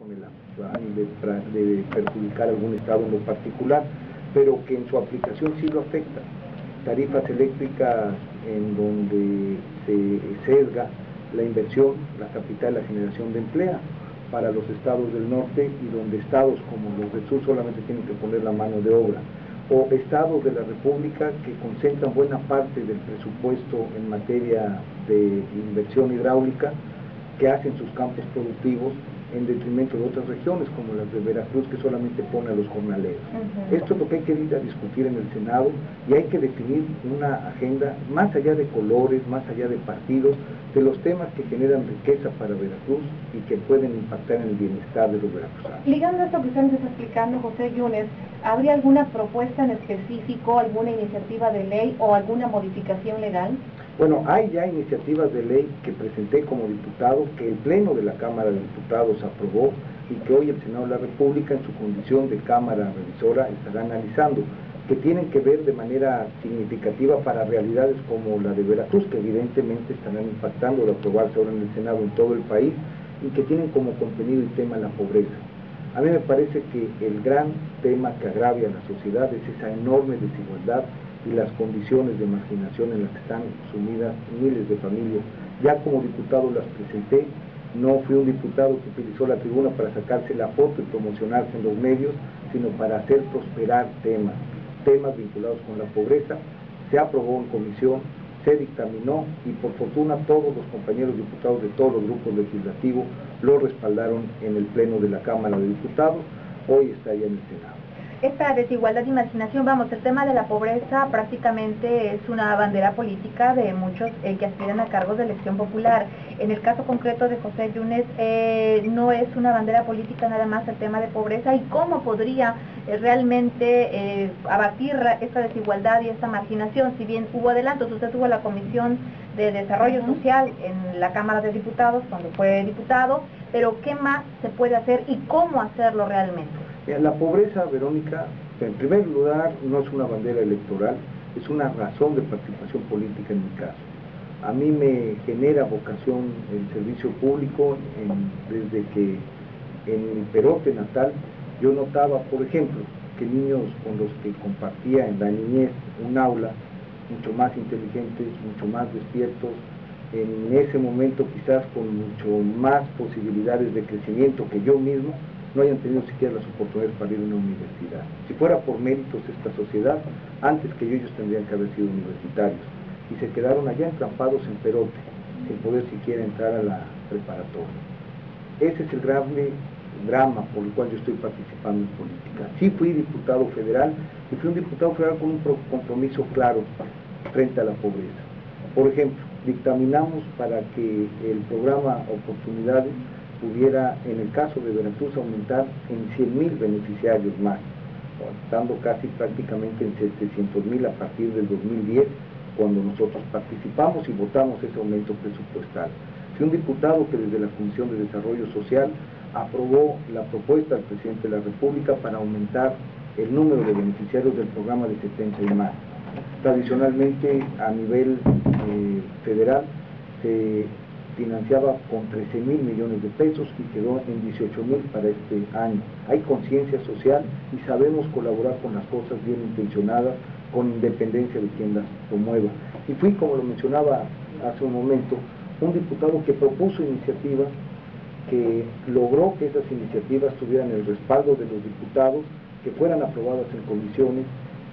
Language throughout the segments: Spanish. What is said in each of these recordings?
con el ánimo de perjudicar a algún estado en lo particular, pero que en su aplicación sí lo afecta. Tarifas eléctricas en donde se sesga la inversión, la capital, la generación de empleo para los estados del norte, y donde estados como los del sur solamente tienen que poner la mano de obra, o estados de la República que concentran buena parte del presupuesto en materia de inversión hidráulica, que hacen sus campos productivos en detrimento de otras regiones como las de Veracruz, que solamente pone a los jornaleros. Esto es lo que hay que ir a discutir en el Senado, y hay que definir una agenda más allá de colores, más allá de partidos, de los temas que generan riqueza para Veracruz y que pueden impactar en el bienestar de los veracruzanos. Ligando esto que usted nos está explicando, José Yunes, ¿habría alguna propuesta en específico, alguna iniciativa de ley o alguna modificación legal? Bueno, hay ya iniciativas de ley que presenté como diputado, que el Pleno de la Cámara de Diputados aprobó y que hoy el Senado de la República, en su condición de Cámara Revisora, estará analizando, que tienen que ver de manera significativa para realidades como la de Veracruz, que evidentemente estarán impactando al aprobarse ahora en el Senado en todo el país, y que tienen como contenido y tema la pobreza. A mí me parece que el gran tema que agravia a la sociedad es esa enorme desigualdad y las condiciones de marginación en las que están sumidas miles de familias. Ya como diputado las presenté, no fui un diputado que utilizó la tribuna para sacarse la foto y promocionarse en los medios, sino para hacer prosperar temas vinculados con la pobreza. Se aprobó en comisión, se dictaminó, y por fortuna todos los compañeros diputados de todos los grupos legislativos lo respaldaron en el Pleno de la Cámara de Diputados. Hoy está ya en el Senado. Esta desigualdad y marginación, vamos, el tema de la pobreza prácticamente es una bandera política de muchos que aspiran a cargos de elección popular. En el caso concreto de José Yunes, no es una bandera política nada más el tema de pobreza, y cómo podría realmente abatir esta desigualdad y esta marginación. Si bien hubo adelantos, usted tuvo la Comisión de Desarrollo Social en la Cámara de Diputados cuando fue diputado, pero ¿qué más se puede hacer y cómo hacerlo realmente? La pobreza, Verónica, en primer lugar, no es una bandera electoral, es una razón de participación política en mi caso. A mí me genera vocación el servicio público desde que en mi Perote natal yo notaba, por ejemplo, que niños con los que compartía en la niñez un aula, mucho más inteligentes, mucho más despiertos, en ese momento quizás con mucho más posibilidades de crecimiento que yo mismo, no hayan tenido siquiera las oportunidades para ir a una universidad. Si fuera por méritos de esta sociedad, antes que ellos tendrían que haber sido universitarios, y se quedaron allá entrampados en Perote, sin poder siquiera entrar a la preparatoria. Ese es el grave drama por el cual yo estoy participando en política. Sí fui diputado federal, y fui un diputado federal con un compromiso claro frente a la pobreza. Por ejemplo, dictaminamos para que el programa Oportunidades pudiera, en el caso de Veracruz, aumentar en 100,000 beneficiarios más, estando casi prácticamente en 700,000 a partir del 2010, cuando nosotros participamos y votamos ese aumento presupuestal. Fui un diputado que desde la Comisión de Desarrollo Social aprobó la propuesta del presidente de la República para aumentar el número de beneficiarios del programa de 70 y más. Tradicionalmente, a nivel federal, se financiaba con 13,000 millones de pesos y quedó en 18,000 para este año. Hay conciencia social y sabemos colaborar con las cosas bien intencionadas, con independencia de quien las promueva. Y fui, como lo mencionaba hace un momento, un diputado que propuso iniciativas, que logró que esas iniciativas tuvieran el respaldo de los diputados, que fueran aprobadas en comisiones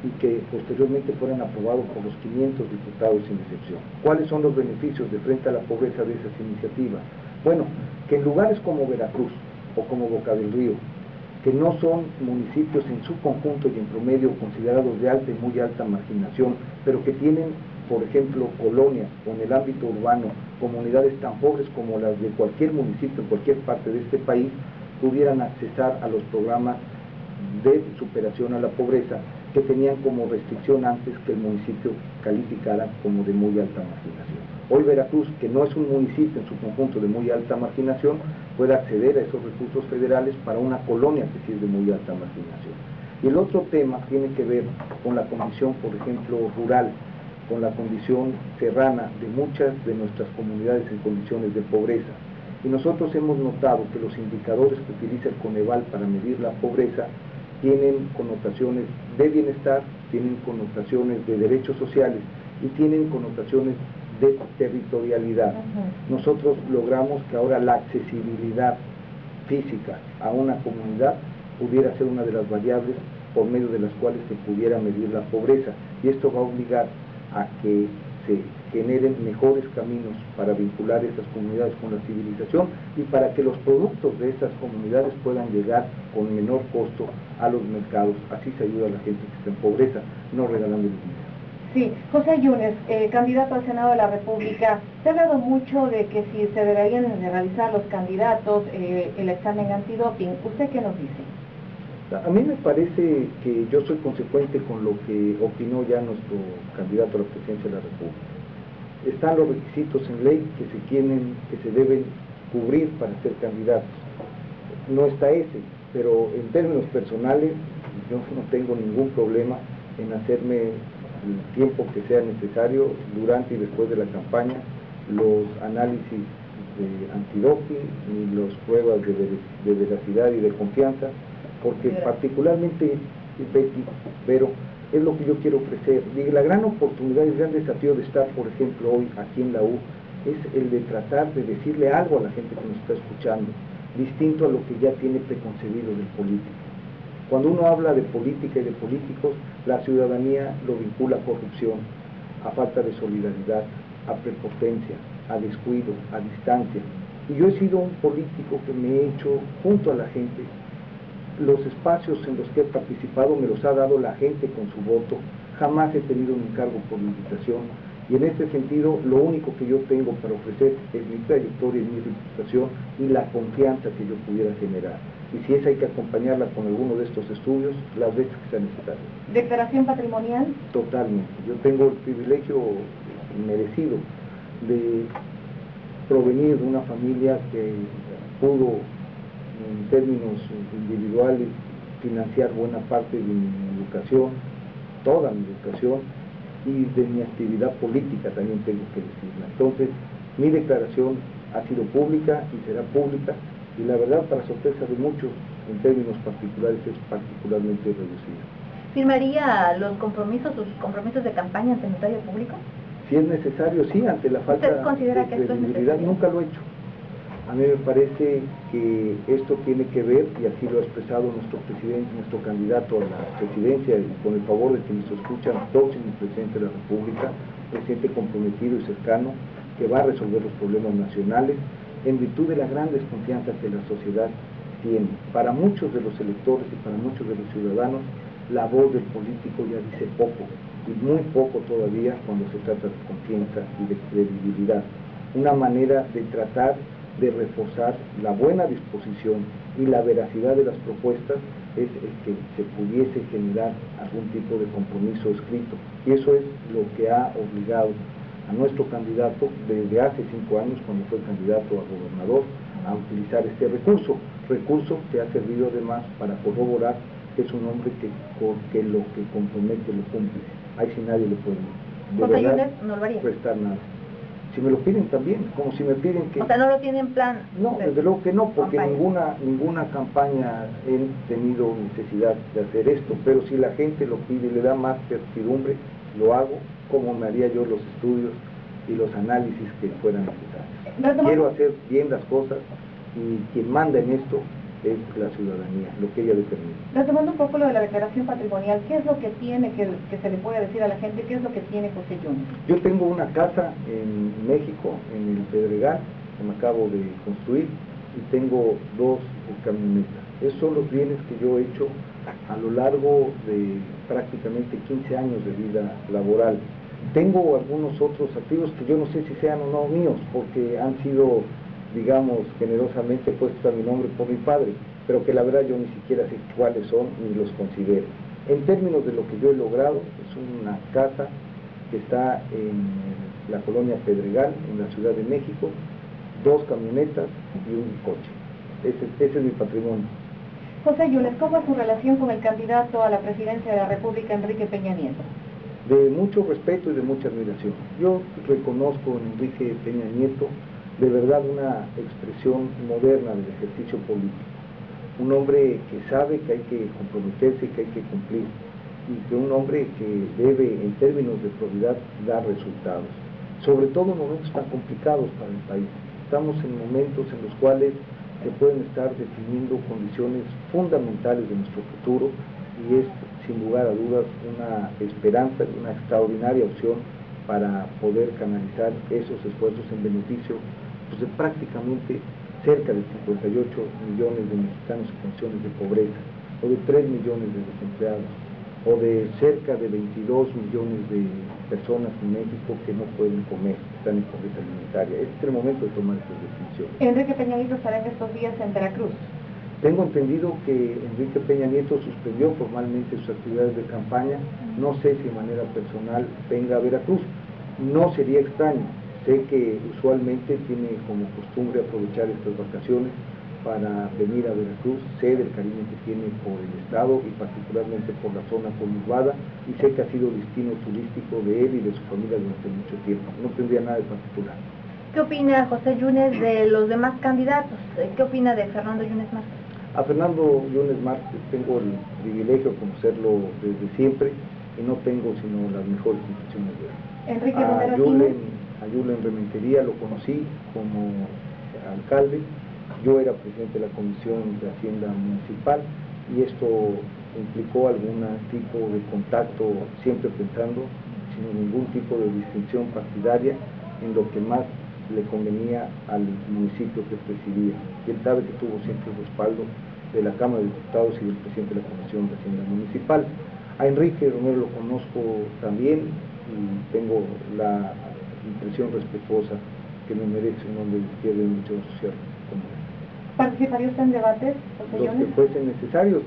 y que posteriormente fueran aprobados por los 500 diputados sin excepción. ¿Cuáles son los beneficios de frente a la pobreza de esas iniciativas? Bueno, que en lugares como Veracruz o como Boca del Río, que no son municipios en su conjunto y en promedio considerados de alta y muy alta marginación, pero que tienen, por ejemplo, colonias o en el ámbito urbano, comunidades tan pobres como las de cualquier municipio en cualquier parte de este país, pudieran accesar a los programas de superación a la pobreza, que tenían como restricción antes que el municipio calificara como de muy alta marginación. Hoy Veracruz, que no es un municipio en su conjunto de muy alta marginación, puede acceder a esos recursos federales para una colonia que sí es de muy alta marginación. Y el otro tema tiene que ver con la condición, por ejemplo, rural, con la condición serrana de muchas de nuestras comunidades en condiciones de pobreza. Y nosotros hemos notado que los indicadores que utiliza el Coneval para medir la pobreza tienen connotaciones de bienestar, tienen connotaciones de derechos sociales y tienen connotaciones de territorialidad. Nosotros logramos que ahora la accesibilidad física a una comunidad pudiera ser una de las variables por medio de las cuales se pudiera medir la pobreza, y esto va a obligar a que se generen mejores caminos para vincular esas comunidades con la civilización y para que los productos de esas comunidades puedan llegar con menor costo a los mercados. Así se ayuda a la gente que está en pobreza, no regalando dinero. Sí, José Yunes, candidato al Senado de la República, se ha hablado mucho de que si se deberían de realizar los candidatos el examen antidoping. ¿Usted qué nos dice? A mí me parece que yo soy consecuente con lo que opinó ya nuestro candidato a la presidencia de la República. Están los requisitos en ley que se deben cubrir para ser candidatos. No está ese, pero en términos personales yo no tengo ningún problema en hacerme el tiempo que sea necesario durante y después de la campaña los análisis de antidoping y las pruebas de veracidad y de confianza, porque particularmente, Betty, Vero, es lo que yo quiero ofrecer. Y la gran oportunidad, el gran desafío de estar, por ejemplo, hoy aquí en la U, es el de tratar de decirle algo a la gente que nos está escuchando, distinto a lo que ya tiene preconcebido del político. Cuando uno habla de política y de políticos, la ciudadanía lo vincula a corrupción, a falta de solidaridad, a prepotencia, a descuido, a distancia. Y yo he sido un político que me he hecho junto a la gente. Los espacios en los que he participado me los ha dado la gente con su voto, jamás he tenido un encargo por invitación, y en este sentido lo único que yo tengo para ofrecer es mi trayectoria y mi reputación y la confianza que yo pudiera generar. Y si es hay que acompañarla con alguno de estos estudios, las veces que sea necesario. ¿Declaración patrimonial? Totalmente. Yo tengo el privilegio merecido de provenir de una familia que pudo, en términos individuales, financiar buena parte de mi educación, toda mi educación, y de mi actividad política también tengo que decirla. Entonces, mi declaración ha sido pública y será pública, y la verdad, para sorpresa de muchos, en términos particulares, es particularmente reducida. ¿Firmaría sus compromisos de campaña ante notario público? Si es necesario, sí, ante la falta de credibilidad, nunca lo he hecho. A mí me parece que esto tiene que ver, y así lo ha expresado nuestro presidente, nuestro candidato a la presidencia, y con el favor de quienes nos escuchan, próximo presidente de la República, presidente comprometido y cercano, que va a resolver los problemas nacionales, en virtud de la gran desconfianza que la sociedad tiene. Para muchos de los electores y para muchos de los ciudadanos, la voz del político ya dice poco, y muy poco todavía cuando se trata de confianza y de credibilidad. Una manera de tratar de reforzar la buena disposición y la veracidad de las propuestas es el que se pudiese generar algún tipo de compromiso escrito, y eso es lo que ha obligado a nuestro candidato desde hace 5 años, cuando fue candidato a gobernador, a utilizar este recurso que ha servido además para corroborar que es un hombre que lo que compromete lo cumple. Ahí sí nadie le puede prestar nada. Si me lo piden también, como si me piden que... O sea, ¿no lo tienen en plan? No, desde luego que no, porque ninguna campaña he tenido necesidad de hacer esto, pero si la gente lo pide y le da más certidumbre, lo hago, como me haría yo los estudios y los análisis que fueran necesarios. Quiero hacer bien las cosas, y quien manda en esto es la ciudadanía, lo que ella determina. Retomando un poco lo de la declaración patrimonial, ¿qué es lo que tiene que se le puede decir a la gente? ¿Qué es lo que tiene José Yunes? Yo tengo una casa en México, en el Pedregal, que me acabo de construir, y tengo 2 camionetas. Esos son los bienes que yo he hecho a lo largo de prácticamente 15 años de vida laboral. Tengo algunos otros activos que yo no sé si sean o no míos, porque han sido, digamos, generosamente puestos a mi nombre por mi padre, pero que la verdad yo ni siquiera sé cuáles son ni los considero. En términos de lo que yo he logrado, es una casa que está en la colonia Pedregal, en la Ciudad de México, 2 camionetas y un coche. Ese es mi patrimonio. José Yunes, ¿cómo es su relación con el candidato a la presidencia de la República, Enrique Peña Nieto? De mucho respeto y de mucha admiración. Yo reconozco en Enrique Peña Nieto de verdad una expresión moderna del ejercicio político. Un hombre que sabe que hay que comprometerse, que hay que cumplir, y que un hombre que debe, en términos de probidad, dar resultados. Sobre todo en momentos tan complicados para el país. Estamos en momentos en los cuales se pueden estar definiendo condiciones fundamentales de nuestro futuro, y es, sin lugar a dudas, una esperanza, una extraordinaria opción para poder canalizar esos esfuerzos en beneficio pues, de prácticamente cerca de 58 millones de mexicanos en condiciones de pobreza, o de 3 millones de desempleados, o de cerca de 22 millones de personas en México que no pueden comer, están en pobreza alimentaria. Este es el momento de tomar estas decisiones. Enrique Peña Nieto estará en estos días en Veracruz. Tengo entendido que Enrique Peña Nieto suspendió formalmente sus actividades de campaña. No sé si de manera personal venga a Veracruz. No sería extraño. Sé que usualmente tiene como costumbre aprovechar estas vacaciones para venir a Veracruz. Sé del cariño que tiene por el estado y particularmente por la zona conurbada, y sé que ha sido destino turístico de él y de su familia durante mucho tiempo. No tendría nada de particular. ¿Qué opina José Yunes de los demás candidatos? ¿Qué opina de Fernando Yunes Márquez? A Fernando Yunes Márquez tengo el privilegio de conocerlo desde siempre y no tengo sino las mejores intenciones de él. Enrique Romero A Yulen Rementería lo conocí como alcalde. Yo era presidente de la Comisión de Hacienda Municipal y esto implicó algún tipo de contacto, siempre pensando, sin ningún tipo de distinción partidaria, en lo que más le convenía al municipio que presidía. Y él sabe que tuvo siempre el respaldo de la Cámara de Diputados y del presidente de la Comisión de Hacienda Municipal. A Enrique Romero lo conozco también y tengo la impresión respetuosa que me merece un hombre de izquierda y mucho social como él. ¿Participaría usted en debates? Los que fuesen necesarios.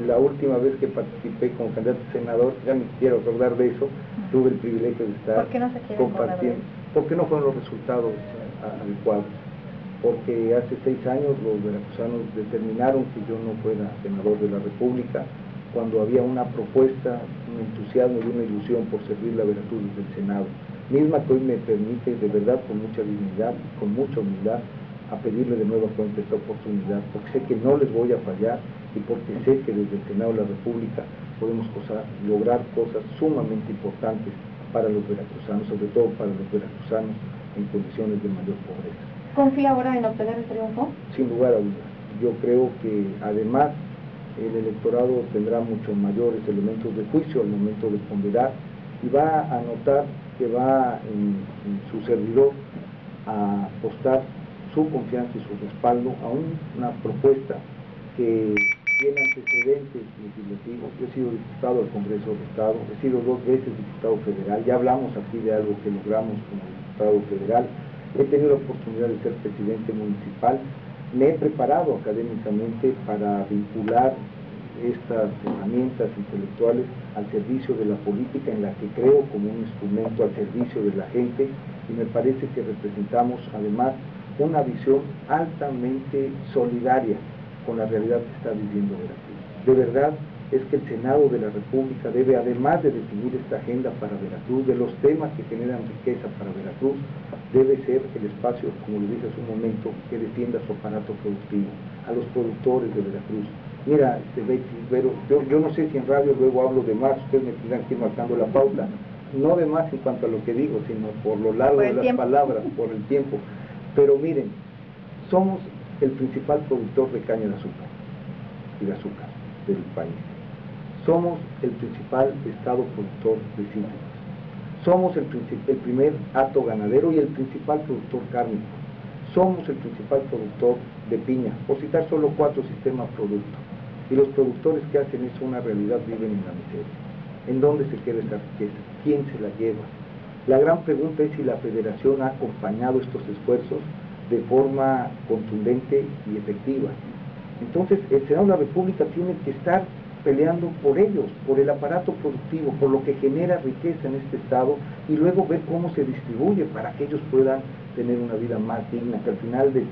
La última vez que participé como candidato a senador, ya me quiero acordar de eso, tuve el privilegio de estar ¿Por qué no se quiere compartiendo, porque no fueron los resultados adecuados, porque hace 6 años los veracruzanos determinaron que yo no fuera senador de la República, cuando había una propuesta, un entusiasmo y una ilusión por servirle a Veracruz desde el Senado, misma que hoy me permite de verdad con mucha dignidad, con mucha humildad, a pedirle de nueva cuenta esta oportunidad, porque sé que no les voy a fallar y porque sé que desde el Senado de la República podemos lograr cosas sumamente importantes para los veracruzanos, sobre todo para los veracruzanos en condiciones de mayor pobreza. ¿Confía ahora en obtener el triunfo? Sin lugar a dudas. Yo creo que además el electorado tendrá muchos mayores elementos de juicio al momento de ponderar y va a notar que va en su servidor a apostar su confianza y su respaldo a una propuesta que tiene antecedentes legislativos. Yo he sido diputado al Congreso del Estado, he sido 2 veces diputado federal, ya hablamos aquí de algo que logramos como diputado federal, he tenido la oportunidad de ser presidente municipal, me he preparado académicamente para vincular estas herramientas intelectuales al servicio de la política, en la que creo como un instrumento al servicio de la gente, y me parece que representamos además una visión altamente solidaria con la realidad que está viviendo Veracruz. De verdad es que el Senado de la República debe, además de definir esta agenda para Veracruz, de los temas que generan riqueza para Veracruz, debe ser el espacio, como le dije hace un momento, que defienda su aparato productivo, a los productores de Veracruz. Mira, Betty, pero yo no sé si en radio luego hablo de más, ustedes me tendrán que ir marcando la pauta, no de más en cuanto a lo que digo, sino por lo largo de las palabras, por el tiempo. Pero miren, somos el principal productor de caña de azúcar y de azúcar del país. Somos el principal estado productor de cítricos. Somos el primer hato ganadero y el principal productor cárnico. Somos el principal productor de piña, por citar solo 4 sistemas productos. Y los productores que hacen eso una realidad viven en la miseria. ¿En dónde se queda esa riqueza? ¿Quién se la lleva? La gran pregunta es si la Federación ha acompañado estos esfuerzos de forma contundente y efectiva. Entonces, el Senado de la República tiene que estar peleando por ellos, por el aparato productivo, por lo que genera riqueza en este estado, y luego ver cómo se distribuye para que ellos puedan tener una vida más digna, que al final del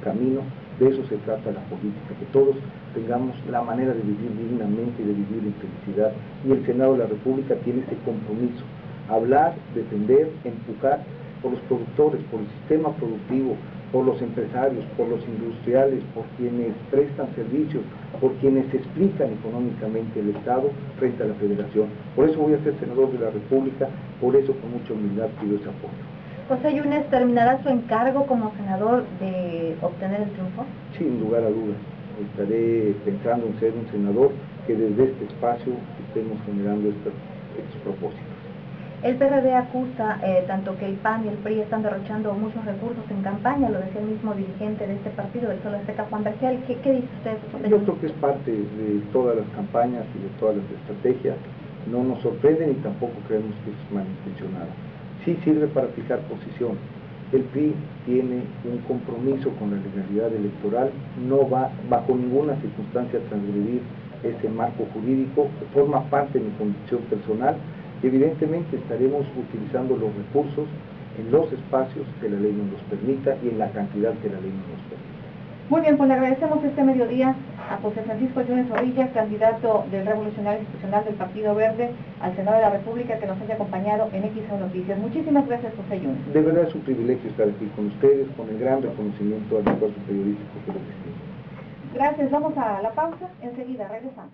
camino de eso se trata la política, que todos tengamos la manera de vivir dignamente y de vivir en felicidad, y el Senado de la República tiene ese compromiso, hablar, defender, empujar por los productores, por el sistema productivo, por los empresarios, por los industriales, por quienes prestan servicios, por quienes explican económicamente el Estado frente a la Federación. Por eso voy a ser senador de la República, por eso con mucha humildad pido ese apoyo. José Yunes, ¿terminará su encargo como senador de obtener el triunfo? Sin lugar a dudas, estaré pensando en ser un senador que desde este espacio estemos generando estos propósitos. El PRD acusa tanto que el PAN y el PRI están derrochando muchos recursos en campaña, lo decía el mismo dirigente de este partido, del Sol Azteca, Juan Vergel. ¿Qué dice usted, José? Yo creo que es parte de todas las campañas y de todas las estrategias. No nos sorprende ni tampoco creemos que es malintencionado. Sí sirve para fijar posición. El PRI tiene un compromiso con la legalidad electoral, no va bajo ninguna circunstancia a transgredir ese marco jurídico, forma parte de mi convicción personal. Evidentemente estaremos utilizando los recursos en los espacios que la ley nos los permita y en la cantidad que la ley nos permita. Muy bien, pues le agradecemos este mediodía a José Francisco Yunes Zorrilla, candidato del Revolucionario Institucional del Partido Verde al Senado de la República, que nos haya acompañado en XEU Noticias. Muchísimas gracias, José Yunes. De verdad es un privilegio estar aquí con ustedes, con el gran reconocimiento al esfuerzo periodístico que lo distingue. Gracias, vamos a la pausa, enseguida regresamos.